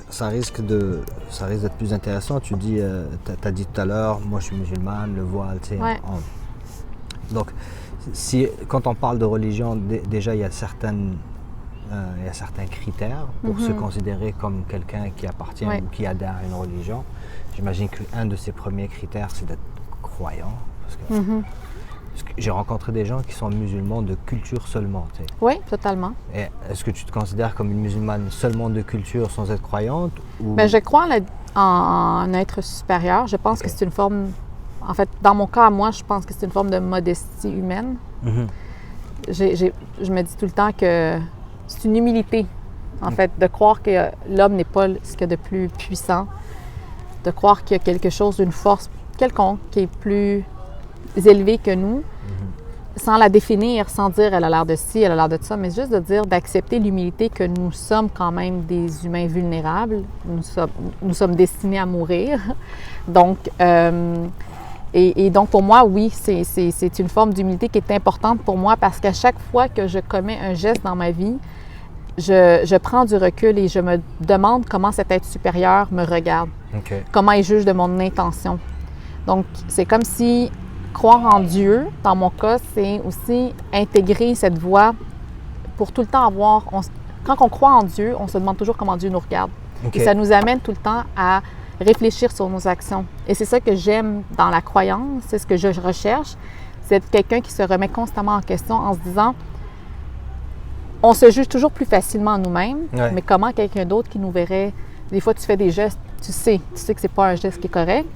ça risque d'être plus intéressant. Tu dis, tu as dit tout à l'heure, moi je suis musulmane, le voile, tu sais. Ouais. Donc, quand on parle de religion, déjà il y a certains critères pour se considérer comme quelqu'un qui appartient ou qui adhère à une religion. J'imagine qu'un de ces premiers critères, c'est d'être croyant. Parce que j'ai rencontré des gens qui sont musulmans de culture seulement. Tu sais. Oui, totalement. Et est-ce que tu te considères comme une musulmane seulement de culture sans être croyante? Ou... Bien, je crois en un être supérieur. Je pense que c'est une forme... En fait, dans mon cas, moi, je pense que c'est une forme de modestie humaine. Je me dis tout le temps que c'est une humilité, en fait, de croire que l'homme n'est pas ce qu'il y a de plus puissant, de croire qu'il y a quelque chose, d'une force quelconque qui est plus élevée que nous, sans la définir, sans dire elle a l'air de ci, elle a l'air de ça, mais juste de dire, d'accepter l'humilité que nous sommes quand même des humains vulnérables, nous sommes destinés à mourir. Donc, et donc, pour moi, oui, c'est une forme d'humilité qui est importante pour moi parce qu'à chaque fois que je commets un geste dans ma vie, je prends du recul et je me demande comment cet être supérieur me regarde, comment il juge de mon intention. Donc, c'est comme si croire en Dieu, dans mon cas, c'est aussi intégrer cette voie pour tout le temps avoir... Quand on croit en Dieu, on se demande toujours comment Dieu nous regarde. Et ça nous amène tout le temps à réfléchir sur nos actions. Et c'est ça que j'aime dans la croyance, c'est ce que je recherche, c'est être quelqu'un qui se remet constamment en question en se disant, on se juge toujours plus facilement nous-mêmes, mais comment quelqu'un d'autre qui nous verrait, des fois tu fais des gestes, tu sais que c'est pas un geste qui est correct,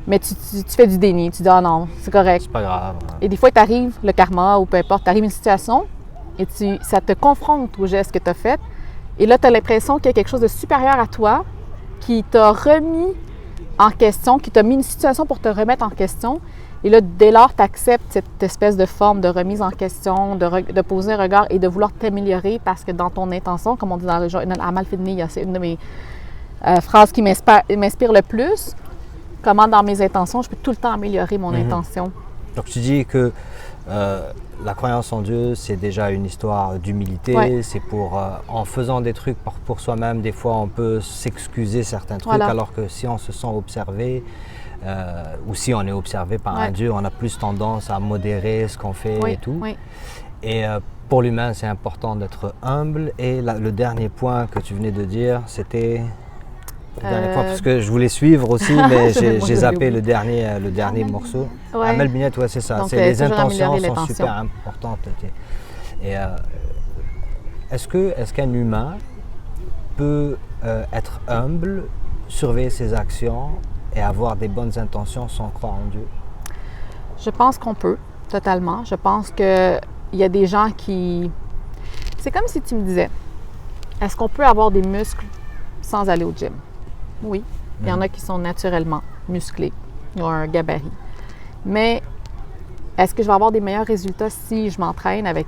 mais tu fais du déni, tu dis « Ah non, c'est correct ». C'est pas grave. Et des fois, t'arrives le karma ou peu importe, t'arrives une situation et ça te confronte au geste que tu as fait. Et là, tu as l'impression qu'il y a quelque chose de supérieur à toi qui t'a remis en question, qui t'a mis une situation pour te remettre en question. Et là, dès lors, tu acceptes cette espèce de forme de remise en question, de poser un regard et de vouloir t'améliorer parce que dans ton intention, comme on dit dans le genre, Amal Fidni, c'est une de mes phrases qui m'inspire le plus. Comment dans mes intentions, je peux tout le temps améliorer mon intention. Donc tu dis que la croyance en Dieu, c'est déjà une histoire d'humilité. C'est pour, en faisant des trucs pour soi-même, des fois on peut s'excuser certains trucs, alors que si on se sent observé, ou si on est observé par un Dieu, on a plus tendance à modérer ce qu'on fait et tout. Et pour l'humain, c'est important d'être humble. Et le dernier point que tu venais de dire, c'était... parce que je voulais suivre aussi, mais j'ai zappé le dernier morceau. Amel Binet, c'est ça. Donc, les intentions sont super importantes. Et est-ce qu'un humain peut être humble, surveiller ses actions et avoir des bonnes intentions sans croire en Dieu? Je pense qu'on peut, totalement. Je pense qu'il y a des gens qui... C'est comme si tu me disais, est-ce qu'on peut avoir des muscles sans aller au gym? Oui, il y en a qui sont naturellement musclés, ils ont un gabarit. Mais est-ce que je vais avoir des meilleurs résultats si je m'entraîne avec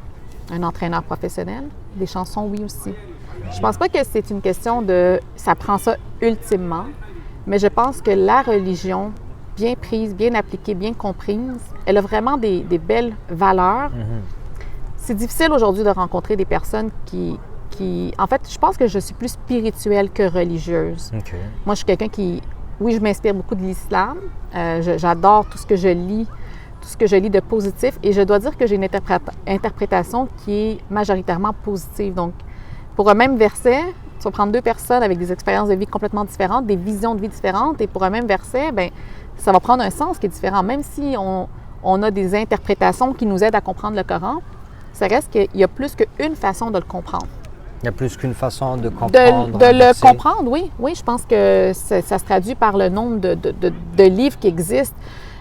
un entraîneur professionnel? Des chansons, oui aussi. Je pense pas que c'est une question de « ça prend ça ultimement », mais je pense que la religion, bien prise, bien appliquée, bien comprise, elle a vraiment des belles valeurs. C'est difficile aujourd'hui de rencontrer des personnes qui... En fait, je pense que je suis plus spirituelle que religieuse. Moi, je suis quelqu'un qui... Oui, je m'inspire beaucoup de l'islam. J'adore tout ce que je lis de positif. Et je dois dire que j'ai une interprétation qui est majoritairement positive. Donc, pour un même verset, tu vas prendre deux personnes avec des expériences de vie complètement différentes, des visions de vie différentes. Et pour un même verset, bien, ça va prendre un sens qui est différent. Même si on a des interprétations qui nous aident à comprendre le Coran, ça reste qu'il y a plus qu'une façon de le comprendre. Il y a plus qu'une façon de comprendre. De le comprendre, oui. Oui, je pense que ça se traduit par le nombre de livres qui existent,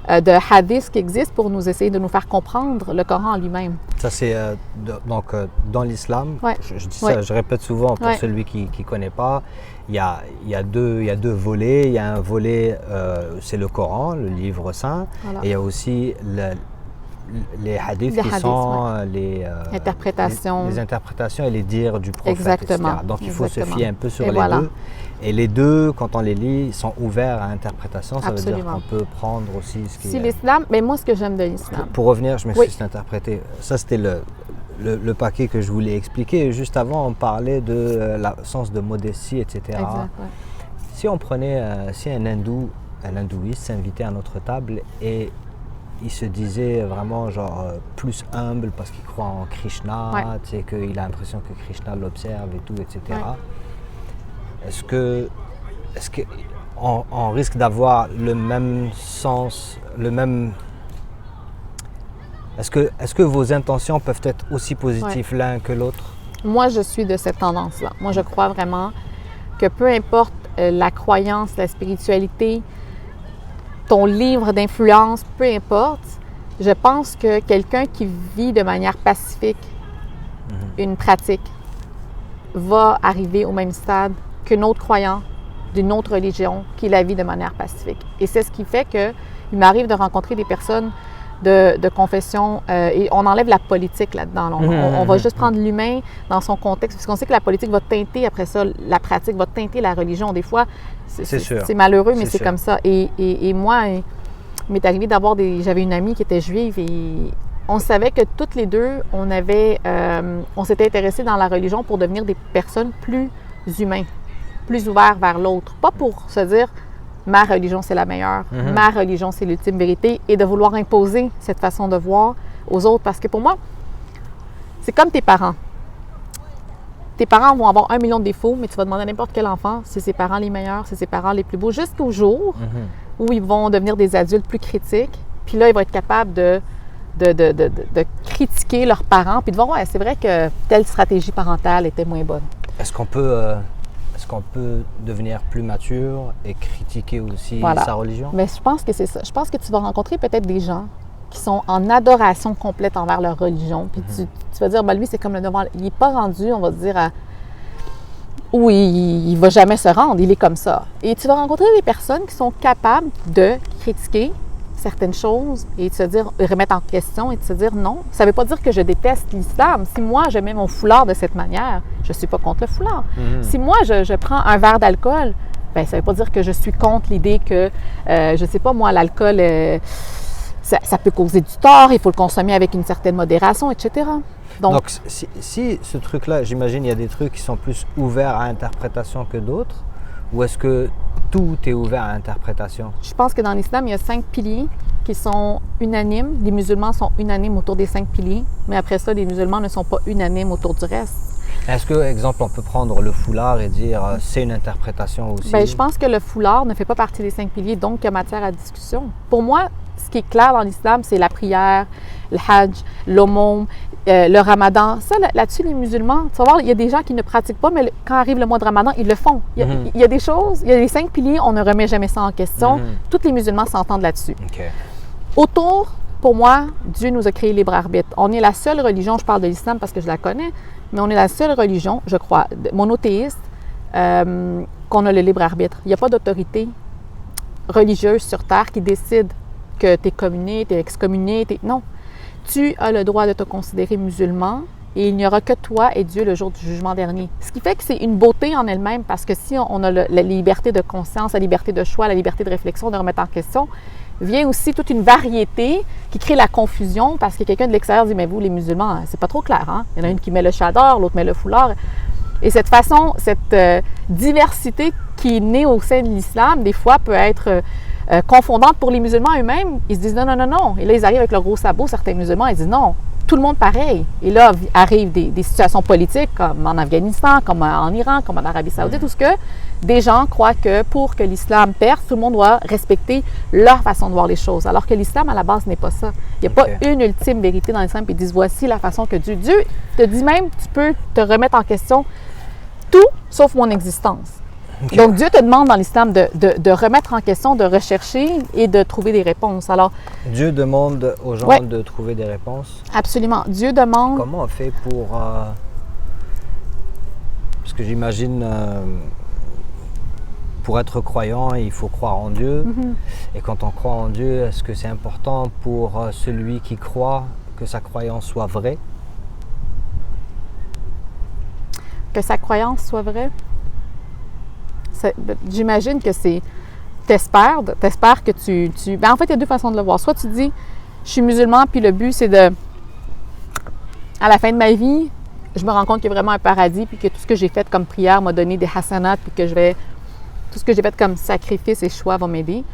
de hadiths qui existent pour nous essayer de nous faire comprendre le Coran en lui-même. Ça, c'est donc dans l'islam. Je dis ça, je répète souvent pour celui qui ne connaît pas. Il y a deux volets. Il y a un volet, c'est le Coran, le livre saint. Et il y a aussi les hadiths qui sont les interprétations et les dires du prophète. Exactement. Etc. Donc, il faut se fier un peu sur les deux. Et les deux, quand on les lit, ils sont ouverts à interprétation. Ça veut dire qu'on peut prendre aussi ce qui est... Si l'islam, mais moi, ce que j'aime de l'islam... Pour revenir, je m'excuse d'interpréter. Ça, c'était le paquet que je voulais expliquer. Juste avant, on parlait de l'absence de modestie, etc. Exact, ouais. Si on prenait, si un hindouiste s'invitait à notre table et il se disait vraiment genre plus humble parce qu'il croit en Krishna, Ouais. tu sais, qu'il a l'impression que Krishna l'observe et tout, etc. Ouais. Est-ce que on risque d'avoir le même sens, le même... Est-ce que vos intentions peuvent être aussi positives l'un que l'autre? Moi, je suis de cette tendance-là. Moi, je crois vraiment que peu importe la croyance, la spiritualité, ton livre d'influence, peu importe, je pense que quelqu'un qui vit de manière pacifique une pratique va arriver au même stade qu'un autre croyant d'une autre religion qui la vit de manière pacifique. Et c'est ce qui fait qu'il m'arrive de rencontrer des personnes de confession et on enlève la politique là-dedans. On va juste prendre l'humain dans son contexte, parce qu'on sait que la politique va teinter après ça, la pratique va teinter la religion. Des fois, c'est malheureux, mais c'est comme ça. Et moi, il m'est arrivé d'avoir j'avais une amie qui était juive et on savait que toutes les deux, on s'était intéressés dans la religion pour devenir des personnes plus humains, plus ouverts vers l'autre. Pas pour se dire ma religion, c'est la meilleure, ma religion, c'est l'ultime vérité, et de vouloir imposer cette façon de voir aux autres. Parce que pour moi, c'est comme tes parents. Tes parents vont avoir 1 million de défauts, mais tu vas demander à n'importe quel enfant, c'est ses parents les meilleurs, c'est ses parents les plus beaux, jusqu'au jour où ils vont devenir des adultes plus critiques. Puis là, ils vont être capables de critiquer leurs parents, puis de voir, ouais, c'est vrai que telle stratégie parentale était moins bonne. Est-ce qu'on peut devenir plus mature et critiquer aussi sa religion? Mais je pense que c'est ça. Je pense que tu vas rencontrer peut-être des gens qui sont en adoration complète envers leur religion. Puis tu vas dire, ben lui, c'est comme le devant. Il n'est pas rendu, on va dire, où il ne va jamais se rendre. Il est comme ça. Et tu vas rencontrer des personnes qui sont capables de critiquer certaines choses et de se dire, remettre en question et de se dire non. Ça ne veut pas dire que je déteste l'islam. Si moi, je mets mon foulard de cette manière, je ne suis pas contre le foulard. Si moi, je prends un verre d'alcool, bien, ça ne veut pas dire que je suis contre l'idée que, je ne sais pas moi, l'alcool, ça peut causer du tort, il faut le consommer avec une certaine modération, etc. Donc si ce truc-là, j'imagine, il y a des trucs qui sont plus ouverts à interprétation que d'autres, ou est-ce que tout est ouvert à interprétation? Je pense que dans l'islam, il y a 5 piliers qui sont unanimes. Les musulmans sont unanimes autour des 5 piliers, mais après ça, les musulmans ne sont pas unanimes autour du reste. Est-ce que, exemple, on peut prendre le foulard et dire c'est une interprétation aussi? Bien, je pense que le foulard ne fait pas partie des 5 piliers, donc il y a matière à discussion. Pour moi, ce qui est clair dans l'islam, c'est la prière, le hajj, l'aumône, le ramadan. Ça, là-dessus, les musulmans, tu vas voir, il y a des gens qui ne pratiquent pas, mais quand arrive le mois de ramadan, ils le font. Il y a des choses, il y a les 5 piliers, on ne remet jamais ça en question. Tous les musulmans s'entendent là-dessus. Okay. Autour, pour moi, Dieu nous a créé libre arbitre. On est la seule religion, je parle de l'islam parce que je la connais, mais on est la seule religion, je crois, monothéiste, qu'on a le libre arbitre. Il n'y a pas d'autorité religieuse sur Terre qui décide que tu es communé, tu es excommunié. Non. Tu as le droit de te considérer musulman et il n'y aura que toi et Dieu le jour du jugement dernier. Ce qui fait que c'est une beauté en elle-même parce que si on a la liberté de conscience, la liberté de choix, la liberté de réflexion, de remettre en question, vient aussi toute une variété qui crée la confusion parce que quelqu'un de l'extérieur dit « Mais vous, les musulmans, c'est pas trop clair, hein? » Il y en a une qui met le chador, l'autre met le foulard. Et cette façon, cette diversité qui est née au sein de l'islam, des fois peut être confondante pour les musulmans eux-mêmes. Ils se disent non, non, non, non. Et là, ils arrivent avec leur gros sabot, certains musulmans, ils disent non, tout le monde pareil. Et là, arrivent des situations politiques comme en Afghanistan, comme en Iran, comme en Arabie Saoudite, où ce que des gens croient que pour que l'islam perce, tout le monde doit respecter leur façon de voir les choses. Alors que l'islam, à la base, n'est pas ça. Il n'y a pas une ultime vérité dans l'islam, puis ils disent voici la façon que Dieu te dit même, tu peux te remettre en question tout sauf mon existence. Okay. Donc, Dieu te demande dans l'islam de remettre en question, de rechercher et de trouver des réponses. Alors, Dieu demande aux gens de trouver des réponses? Absolument. Dieu demande... Comment on fait pour... Parce que j'imagine, pour être croyant, il faut croire en Dieu. Et quand on croit en Dieu, est-ce que c'est important pour celui qui croit que sa croyance soit vraie? Que sa croyance soit vraie? J'imagine que c'est... T'espères que tu... Ben en fait, il y a deux façons de le voir. Soit tu dis, je suis musulman, puis le but, c'est de à la fin de ma vie, je me rends compte qu'il y a vraiment un paradis, puis que tout ce que j'ai fait comme prière m'a donné des hasanats, puis que tout ce que j'ai fait comme sacrifice et choix va m'aider.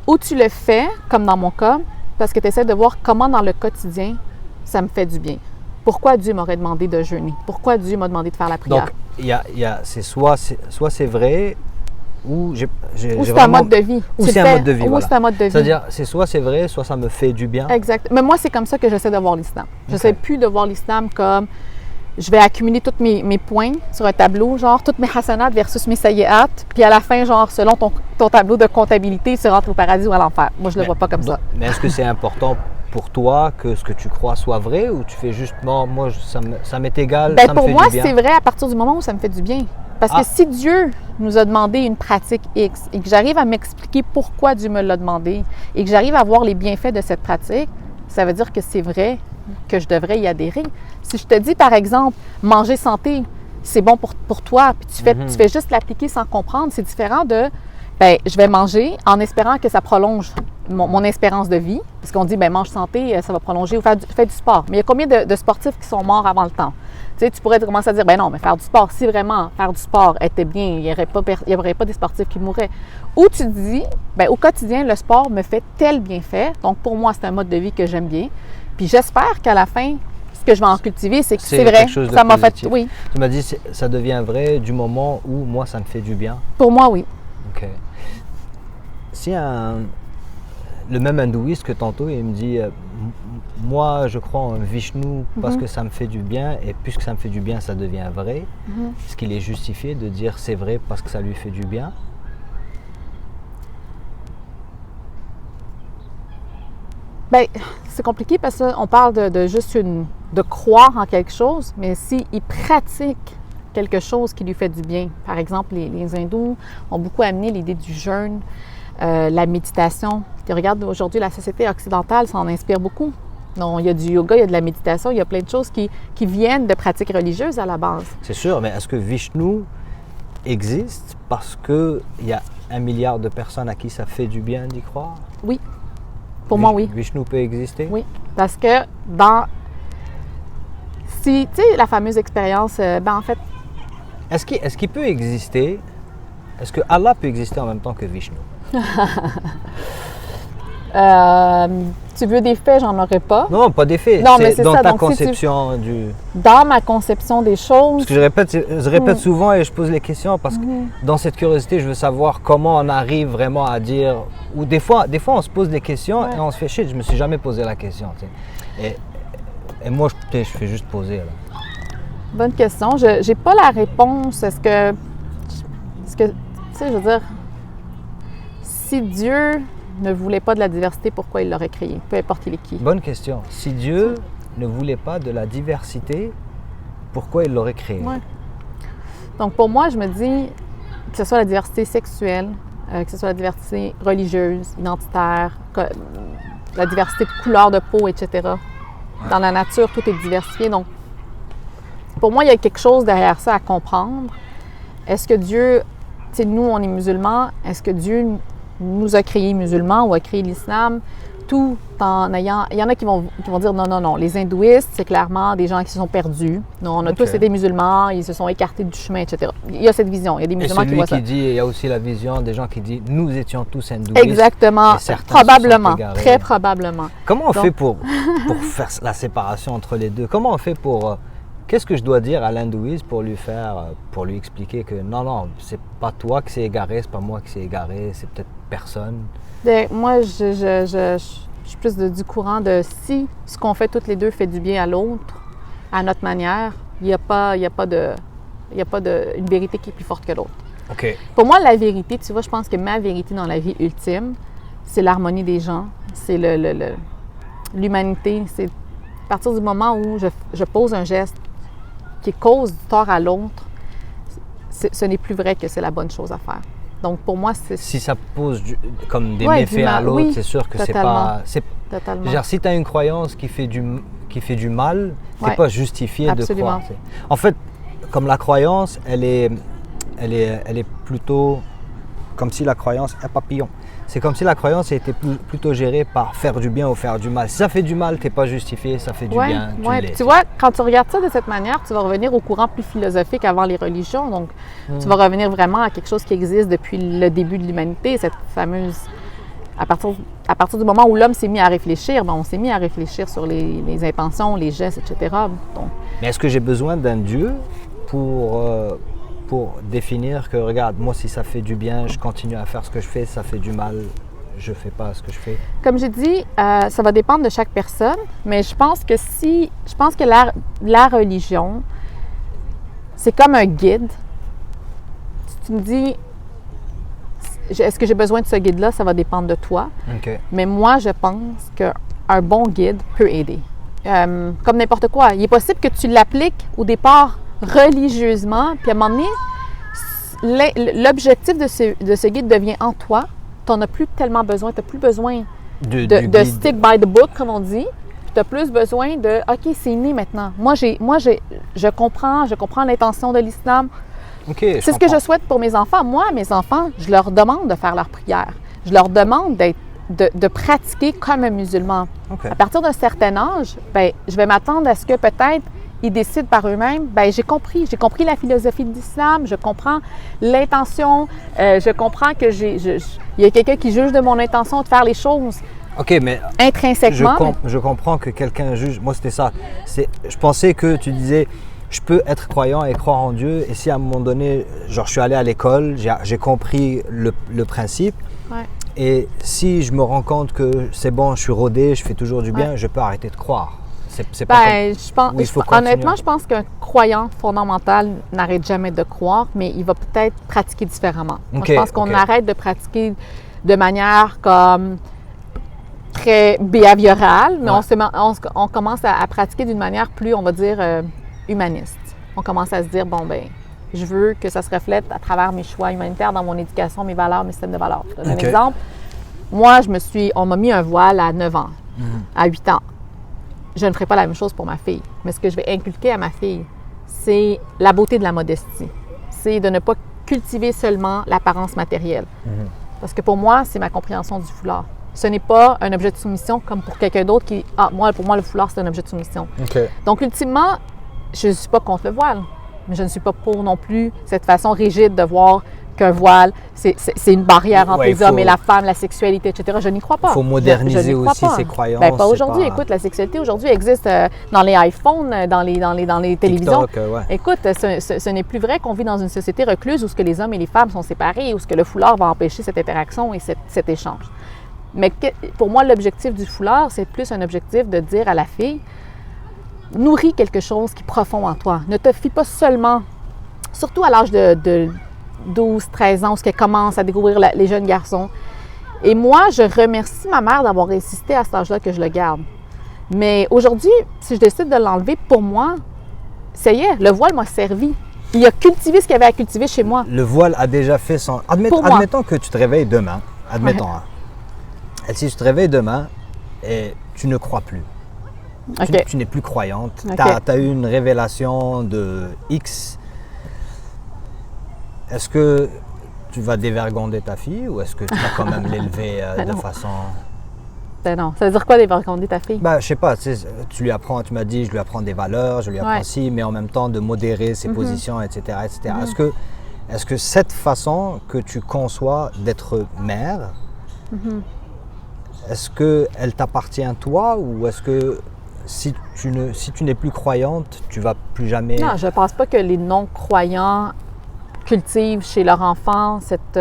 Ou tu le fais, comme dans mon cas, parce que tu essaies de voir comment dans le quotidien, ça me fait du bien. Pourquoi Dieu m'aurait demandé de jeûner? Pourquoi Dieu m'a demandé de faire la prière? Donc, c'est soit c'est vrai, ou j'ai Ou c'est vraiment... un mode de vie. Ou c'est un mode de vie, Ou voilà. c'est un mode de vie. C'est-à-dire, c'est soit c'est vrai, soit ça me fait du bien. Exact. Mais moi, c'est comme ça que j'essaie de voir l'islam. Je n'essaie plus de voir l'islam comme je vais accumuler tous mes points sur un tableau, genre toutes mes hasanats versus mes sayyi'at, puis à la fin, genre, selon ton tableau de comptabilité, tu rentres au paradis ou à l'enfer. Moi, je ne le vois pas comme ça. Mais est-ce que c'est important pour toi que ce que tu crois soit vrai, ou tu fais juste, non, moi, ça m'est égal, ça me fait du bien? Pour moi, c'est vrai à partir du moment où ça me fait du bien. Parce que si Dieu nous a demandé une pratique X et que j'arrive à m'expliquer pourquoi Dieu me l'a demandé et que j'arrive à voir les bienfaits de cette pratique, ça veut dire que c'est vrai que je devrais y adhérer. Si je te dis, par exemple, manger santé, c'est bon pour toi, puis tu fais juste l'appliquer sans comprendre, c'est différent de, je vais manger en espérant que ça prolonge mon espérance de vie, parce qu'on dit, mange santé, ça va prolonger, ou fais du sport. Mais il y a combien de sportifs qui sont morts avant le temps? Tu sais, tu pourrais commencer à dire, non, mais faire du sport, si vraiment faire du sport était bien, il n'y aurait pas des sportifs qui mourraient. Ou tu dis, au quotidien, le sport me fait tel bienfait, donc pour moi, c'est un mode de vie que j'aime bien. Puis j'espère qu'à la fin, ce que je vais en cultiver, c'est que c'est vrai, ça m'a fait, oui. Tu m'as dit, ça devient vrai du moment où moi, ça me fait du bien? Pour moi, oui. OK. Si le même hindouiste que tantôt, il me dit, moi, je crois en Vishnu parce que ça me fait du bien, et puisque ça me fait du bien, ça devient vrai. Est-ce qu'il est justifié de dire c'est vrai parce que ça lui fait du bien? C'est compliqué parce qu'on parle de juste de croire en quelque chose, mais s'il pratique quelque chose qui lui fait du bien. Par exemple, les hindous ont beaucoup amené l'idée du jeûne, la méditation. Tu regardes aujourd'hui la société occidentale, ça en inspire beaucoup. Non, il y a du yoga, il y a de la méditation, il y a plein de choses qui viennent de pratiques religieuses à la base. C'est sûr, mais est-ce que Vishnu existe parce qu'il y a 1 milliard de personnes à qui ça fait du bien d'y croire? Oui. Pour moi, oui. Vishnu peut exister? Oui, parce que tu sais, la fameuse expérience, en fait... Est-ce qu'il peut exister? Est-ce que Allah peut exister en même temps que Vishnu? Tu veux des faits, j'en aurais pas. Non, pas des faits. Non, mais c'est dans ça. ta Donc, conception Dans ma conception des choses... Parce que je répète souvent et je pose les questions parce que dans cette curiosité, je veux savoir comment on arrive vraiment à dire... Ou des fois on se pose des questions et on se fait shit, je me suis jamais posé la question. Tu sais. Et moi, je fais juste poser. Là. Bonne question. Je n'ai pas la réponse. Est-ce que... Tu sais, je veux dire... Si Dieu ne voulait pas de la diversité, pourquoi il l'aurait créé? Peu importe il est qui. Bonne question. Si Dieu ne voulait pas de la diversité, pourquoi il l'aurait créé? Ouais. Donc pour moi, je me dis que ce soit la diversité sexuelle, que ce soit la diversité religieuse, identitaire, la diversité de couleur de peau, etc. Dans la nature, tout est diversifié. Donc pour moi, il y a quelque chose derrière ça à comprendre. Est-ce que Dieu, tu sais, nous, on est musulmans, est-ce que Dieu nous a créés musulmans ou a créé l'islam, tout en ayant... Il y en a qui vont dire non, les hindouistes, c'est clairement des gens qui se sont perdus. Non, on a tous été musulmans, ils se sont écartés du chemin, etc. Il y a cette vision, il y a des musulmans qui voient ça. Il y a aussi la vision des gens qui disent nous étions tous hindouistes. Exactement, probablement, très probablement. Comment on fait pour faire la séparation entre les deux? Comment on fait pour... Qu'est-ce que je dois dire à l'hindouiste pour lui expliquer que non, c'est pas toi qui s'est égaré, c'est pas moi qui s'est égaré, c'est peut-être personne? Moi, je suis plus du courant de si ce qu'on fait toutes les deux fait du bien à l'autre, à notre manière, il n'y a pas une vérité qui est plus forte que l'autre. OK. Pour moi, la vérité, tu vois, je pense que ma vérité dans la vie ultime, c'est l'harmonie des gens, c'est l'humanité. C'est à partir du moment où je pose un geste qui cause du tort à l'autre, ce n'est plus vrai que c'est la bonne chose à faire. Donc, pour moi, c'est... Si ça pose comme des méfaits à l'autre, c'est sûr que totalement. c'est pas... Totalement. Genre, si tu as une croyance qui fait du mal, tu n'es pas justifié absolument. de croire. En fait, comme la croyance, elle est plutôt comme si la croyance est un papillon. c'est comme si la croyance était plutôt gérée par faire du bien ou faire du mal. Si ça fait du mal, tu n'es pas justifié, ça fait du bien, tu l'es. Tu vois, quand tu regardes ça de cette manière, tu vas revenir au courant plus philosophique avant les religions. Donc, tu vas revenir vraiment à quelque chose qui existe depuis le début de l'humanité, cette fameuse... À partir du moment où l'homme s'est mis à réfléchir, on s'est mis à réfléchir sur les intentions, les gestes, etc. Donc... Mais est-ce que j'ai besoin d'un Dieu pour définir que, regarde, moi, si ça fait du bien, je continue à faire ce que je fais, si ça fait du mal, je ne fais pas ce que je fais? Comme j'ai dit, ça va dépendre de chaque personne, mais je pense que la religion, c'est comme un guide. Si tu me dis, est-ce que j'ai besoin de ce guide-là, ça va dépendre de toi. Okay. Mais moi, je pense qu'un bon guide peut aider. Comme n'importe quoi. Il est possible que tu l'appliques au départ religieusement, puis à un moment donné, l'objectif de ce guide devient en toi. Tu n'en as plus tellement besoin. Tu n'as plus besoin de stick by the book, comme on dit. Tu as plus besoin de, OK, c'est né maintenant. Je comprends l'intention de l'islam. Okay, c'est ce que je souhaite pour mes enfants. Moi, mes enfants, je leur demande de faire leur prière. Je leur demande de pratiquer comme un musulman. Okay. À partir d'un certain âge, je vais m'attendre à ce que peut-être ils décident par eux-mêmes. J'ai compris la philosophie de l'islam, je comprends l'intention, je comprends que il y a quelqu'un qui juge de mon intention de faire les choses. OK, mais intrinsèquement. Je comprends que quelqu'un juge. Moi, c'était ça. Je pensais que tu disais, je peux être croyant et croire en Dieu. Et si à un moment donné, genre, je suis allé à l'école, j'ai compris le principe. Ouais. Et si je me rends compte que c'est bon, je suis rodé, je fais toujours du bien, je peux arrêter de croire. C'est pas honnêtement, je pense qu'un croyant fondamental n'arrête jamais de croire, mais il va peut-être pratiquer différemment. Okay, Moi, je pense qu'on arrête de pratiquer de manière comme très behaviorale, mais on commence à pratiquer d'une manière plus, on va dire, humaniste. On commence à se dire, je veux que ça se reflète à travers mes choix humanitaires dans mon éducation, mes valeurs, mes systèmes de valeurs. Je donne un exemple. Moi, on m'a mis un voile à 9 ans, à 8 ans. Je ne ferai pas la même chose pour ma fille. Mais ce que je vais inculquer à ma fille, c'est la beauté de la modestie. C'est de ne pas cultiver seulement l'apparence matérielle. Parce que pour moi, c'est ma compréhension du foulard. Ce n'est pas un objet de soumission comme pour quelqu'un d'autre qui... pour moi, le foulard, c'est un objet de soumission. Okay. Donc, ultimement, je ne suis pas contre le voile, mais je ne suis pas pour non plus cette façon rigide de voir qu'un voile, c'est une barrière entre les hommes et la femme, la sexualité, etc. Je n'y crois pas. Il faut moderniser aussi ses croyances. Pas aujourd'hui. Écoute, la sexualité aujourd'hui existe dans les iPhones, dans les télévisions. TikTok, Écoute, ce n'est plus vrai qu'on vit dans une société recluse où ce que les hommes et les femmes sont séparés, où ce que le foulard va empêcher cette interaction et cet échange. Mais pour moi, l'objectif du foulard, c'est plus un objectif de dire à la fille, nourris quelque chose qui est profond en toi. Ne te fie pas seulement, surtout à l'âge de 12, 13 ans, où elle commence à découvrir les jeunes garçons. Et moi, je remercie ma mère d'avoir insisté à cet âge-là que je le garde. Mais aujourd'hui, si je décide de l'enlever, pour moi, ça y est, le voile m'a servi. Il a cultivé ce qu'il y avait à cultiver chez moi. Le voile a déjà fait son... Admettons que tu te réveilles demain. Admettons. Et si tu te réveilles demain et tu ne crois plus. Okay. Tu n'es plus croyante. Okay. Tu as eu une révélation de X. Est-ce que tu vas dévergonder ta fille ou est-ce que tu vas quand même l'élever de façon... Non. Ça veut dire quoi dévergonder ta fille? Je sais pas. Tu lui apprends, tu m'as dit, je lui apprends des valeurs, je lui apprends mais en même temps de modérer ses positions, etc. etc. Est-ce que cette façon que tu conçois d'être mère, est-ce qu'elle t'appartient toi ou est-ce que si tu n'es plus croyante, tu vas plus jamais... Non, je ne pense pas que les non-croyants cultivent chez leur enfant cette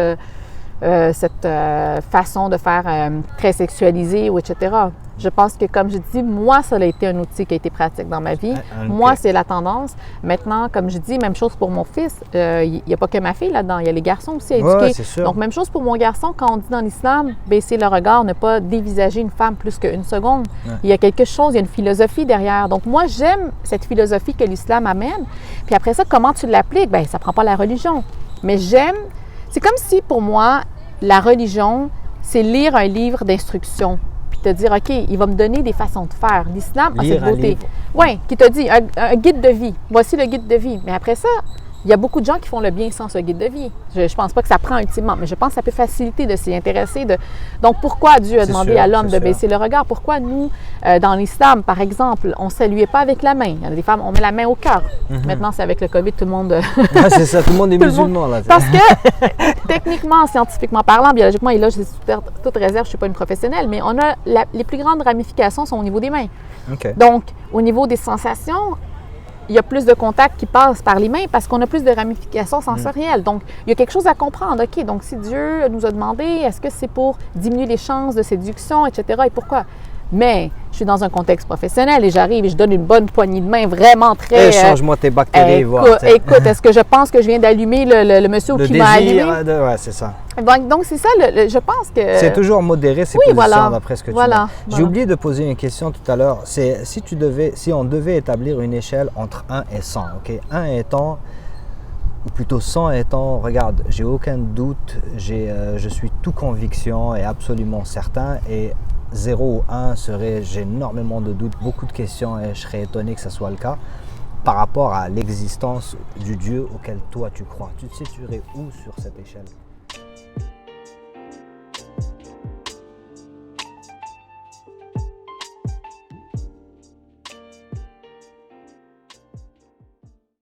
façon de faire très sexualisée ou etc. Je pense que, comme je dis, moi, ça a été un outil qui a été pratique dans ma vie. Moi, c'est la tendance. Maintenant, comme je dis, même chose pour mon fils. Il n'y a pas que ma fille là-dedans. Il y a les garçons aussi à éduquer. Ouais, c'est sûr. Donc, même chose pour mon garçon. Quand on dit dans l'islam, baisser le regard, ne pas dévisager une femme plus qu'une seconde. Ouais. Il y a quelque chose, il y a une philosophie derrière. Donc, moi, j'aime cette philosophie que l'islam amène. Puis après ça, comment tu l'appliques? Bien, ça ne prend pas la religion. Mais j'aime... C'est comme si, pour moi, la religion, c'est lire un livre d'instruction. Te dire, OK, il va me donner des façons de faire. L'islam a cette beauté. Oui, qui te dit un guide de vie. Voici le guide de vie. Mais après ça, Il y a beaucoup de gens qui font le bien sans ce guide de vie. Je ne pense pas que ça prend ultimement, mais je pense que ça peut faciliter de s'y intéresser. Donc, pourquoi Dieu a demandé à l'homme de baisser le regard? Pourquoi nous, dans l'islam, par exemple, on ne saluait pas avec la main? Il y a des femmes, on met la main au cœur. Maintenant, c'est avec le COVID, tout le monde... c'est ça, tout le monde est musulman. Là. Parce que, techniquement, scientifiquement parlant, biologiquement, et là, je suis toute réserve, je ne suis pas une professionnelle, mais on a les plus grandes ramifications sont au niveau des mains. Okay. Donc, au niveau des sensations, il y a plus de contacts qui passent par les mains parce qu'on a plus de ramifications sensorielles. Donc, il y a quelque chose à comprendre. OK, donc si Dieu nous a demandé, est-ce que c'est pour diminuer les chances de séduction, etc. et pourquoi? Mais je suis dans un contexte professionnel et j'arrive et je donne une bonne poignée de main vraiment très... Change-moi tes bactéries. Écoute, est-ce que je pense que je viens d'allumer le monsieur qui m'a allumé? Oui, c'est ça. Donc, c'est ça, je pense que... C'est toujours modérer ses positions d'après ce que tu dis. J'ai oublié de poser une question tout à l'heure. C'est si on devait établir une échelle entre 1 et 100, OK? 1 étant, ou plutôt 100 étant, regarde, j'ai aucun doute, je suis tout conviction et absolument certain, et 0 ou 1 serait, j'ai énormément de doutes, beaucoup de questions et je serais étonné que ce soit le cas. Par rapport à l'existence du Dieu auquel toi tu crois, tu te situerais où sur cette échelle?